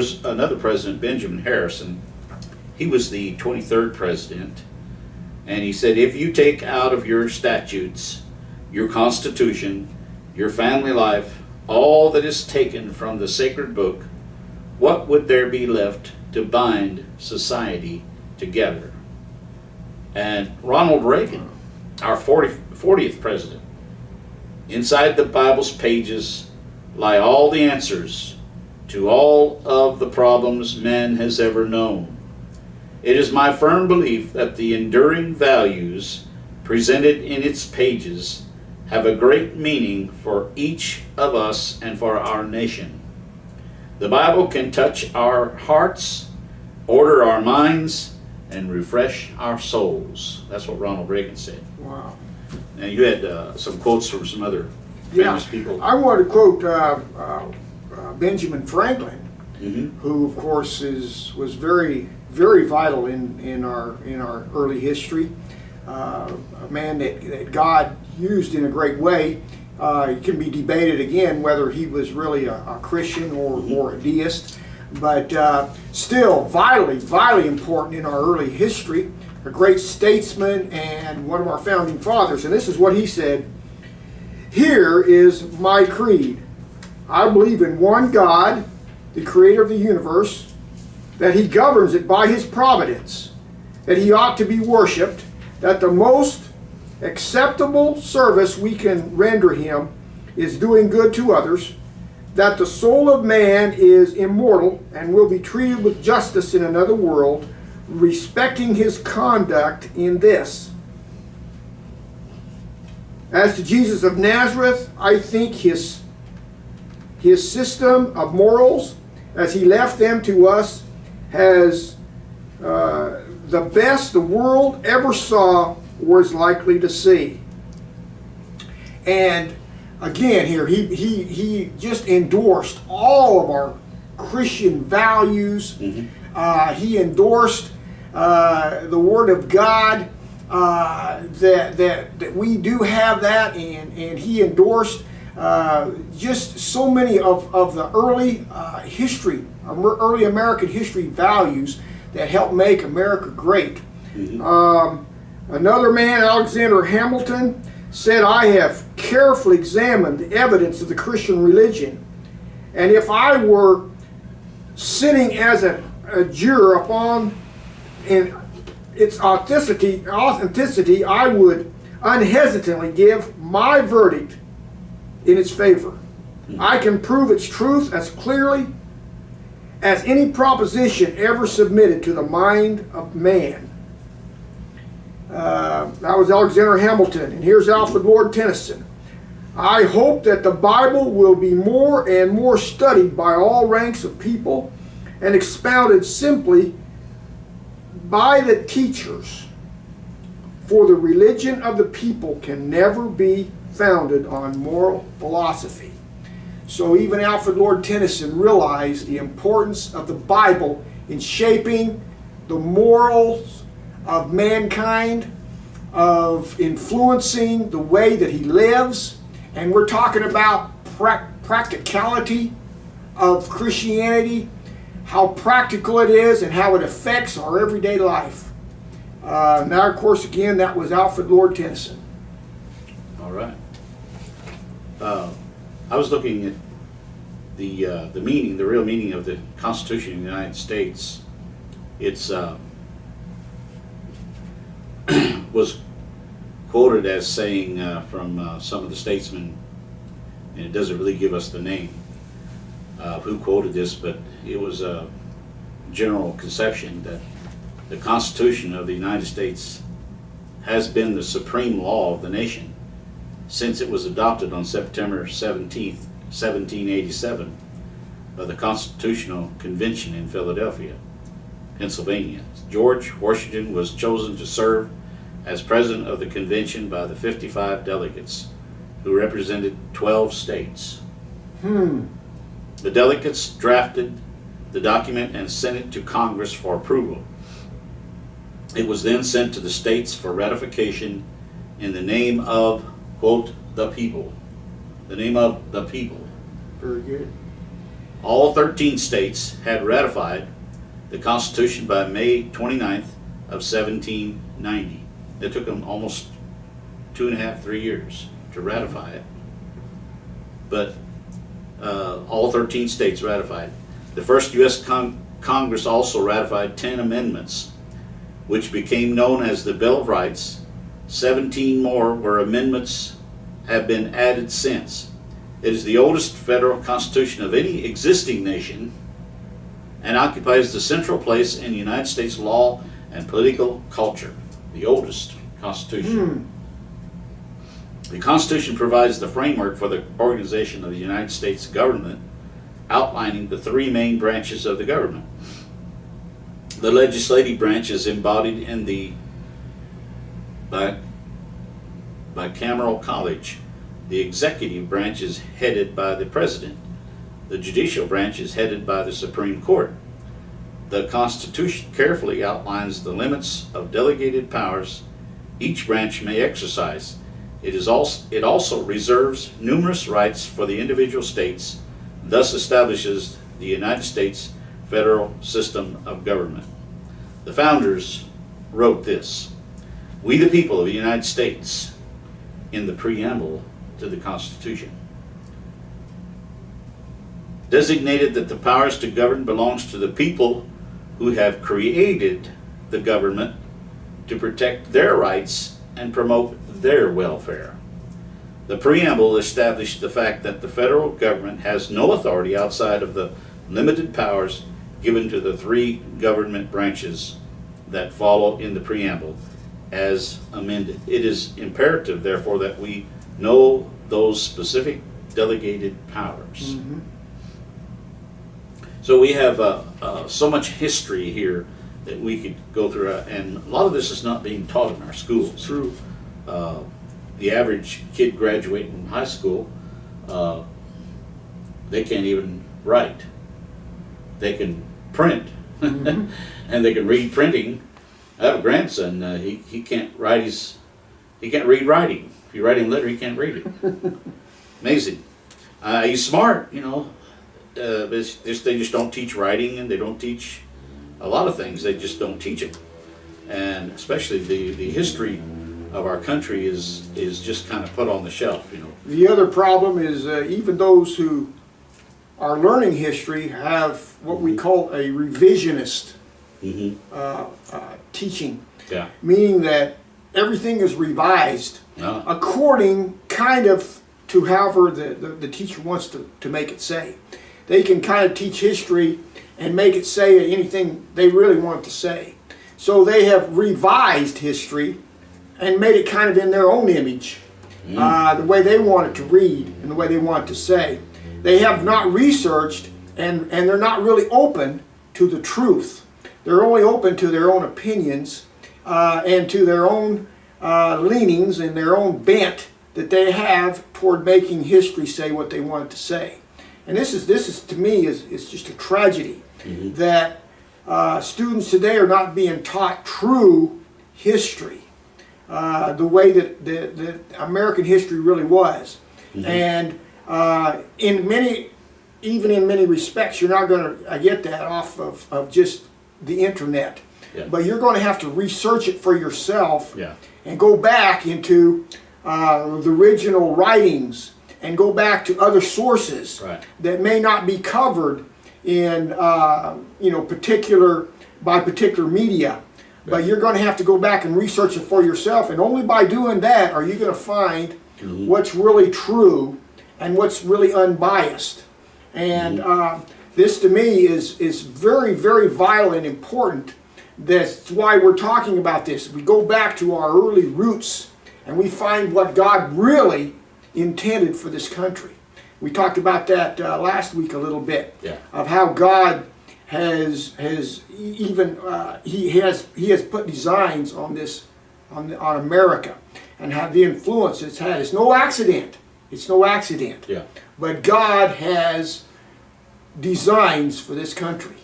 There's another president, Benjamin Harrison. He was the 23rd president, and he said, if you take out of your statutes, your constitution, your family life, all that is taken from the sacred book, what would there be left to bind society together? And Ronald Reagan, our 40th president, inside the Bible's pages lie all the answers to all of the problems man has ever known. It is my firm belief that the enduring values presented in its pages have a great meaning for each of us and for our nation. The Bible can touch our hearts, order our minds, and refresh our souls. That's what Ronald Reagan said. Wow. Now you had some quotes from some other famous people. I want to quote Benjamin Franklin, who of course was very, very vital in our early history. A man that God used in a great way. It can be debated again whether he was really a Christian or a deist, but still vitally important in our early history. A great statesman and one of our founding fathers. And this is what he said: "Here is my creed. I believe in one God, the creator of the universe, that he governs it by his providence, that he ought to be worshipped, that the most acceptable service we can render him is doing good to others, that the soul of man is immortal and will be treated with justice in another world, respecting his conduct in this. As to Jesus of Nazareth, I think his system of morals, as he left them to us, has the best the world ever saw or is likely to see." And again here, he just endorsed all of our Christian values. He endorsed the Word of God, that we do have that, and he endorsed just so many of the early early American history values that helped make America great. Another man, Alexander Hamilton, said, "I have carefully examined the evidence of the Christian religion, and if I were sitting as a juror upon its authenticity, I would unhesitatingly give my verdict in its favor. I can prove its truth as clearly as any proposition ever submitted to the mind of man." That was Alexander Hamilton. And here's Alfred Lord Tennyson: "I hope that the Bible will be more and more studied by all ranks of people and expounded simply by the teachers, for the religion of the people can never be founded on moral philosophy." So even Alfred Lord Tennyson realized the importance of the Bible in shaping the morals of mankind, of influencing the way that he lives. And we're talking about practicality of Christianity, how practical it is and how it affects our everyday life. Now, of course, again, that was Alfred Lord Tennyson. All right. I was looking at the meaning, the real meaning of the Constitution of the United States. It's was quoted as saying from some of the statesmen, and it doesn't really give us the name of who quoted this, but it was a general conception that the Constitution of the United States has been the supreme law of the nation since it was adopted on September 17th, 1787 by the Constitutional Convention in Philadelphia, Pennsylvania. George Washington was chosen to serve as president of the convention by the 55 delegates who represented 12 states. The delegates drafted the document and sent it to Congress for approval. It was then sent to the states for ratification in the name of, quote, the people. The name of the people. Very good. All 13 states had ratified the Constitution by May 29th of 1790. It took them almost 2.5, 3 years to ratify it. But all 13 states ratified. The first U.S. Congress also ratified 10 amendments, which became known as the Bill of Rights. 17 more were amendments have been added since. It is the oldest federal constitution of any existing nation and occupies the central place in the United States law and political culture. The oldest constitution. The Constitution provides the framework for the organization of the United States government, outlining the three main branches of the government. The legislative branch is embodied in the bicameral college. The executive branch is headed by the president. The judicial branch is headed by the Supreme Court. The Constitution carefully outlines the limits of delegated powers each branch may exercise. It also reserves numerous rights for the individual states, thus establishes the United States federal system of government. The founders wrote this: "We the people of the United States," in the preamble to the Constitution, designated that the powers to govern belongs to the people who have created the government to protect their rights and promote their welfare. The preamble established the fact that the federal government has no authority outside of the limited powers given to the three government branches that follow in the preamble as amended. It is imperative, therefore, that we know those specific delegated powers. So we have so much history here that we could go through, and a lot of this is not being taught in our schools. True. The average kid graduating from high school, they can't even write. They can print, and they can read printing. I have a grandson. He can't write he can't read writing. If you write him a letter, he can't read it. Amazing. He's smart, you know. They just don't teach writing, and they don't teach a lot of things. They just don't teach it, and especially the history of our country is just kind of put on the shelf, you know. The other problem is even those who are learning history have what we call a revisionist teaching, Yeah. meaning that everything is revised according kind of to however the teacher wants to make it say. They can kind of teach history and make it say anything they really want it to say. So they have revised history and made it kind of in their own image, the way they want it to read and the way they want it to say. They have not researched, and they're not really open to the truth. They're only open to their own opinions and to their own leanings and their own bent that they have toward making history say what they want it to say. And this is to me is just a tragedy that students today are not being taught true history, the way that American history really was. And even in many respects, you're not going to get that off of just the internet. Yeah. But you're going to have to research it for yourself and go back into the original writings and go back to other sources that may not be covered in particular media. But you're going to have to go back and research it for yourself, and only by doing that are you going to find what's really true and what's really unbiased. And this to me is very, very vital and important. That's why we're talking about this. We go back to our early roots and we find what God really intended for this country. We talked about that last week a little bit, of how God has even he has put designs on this on America, and how the influence it's had. It's no accident. It's no accident. Yeah. But God has designs for this country.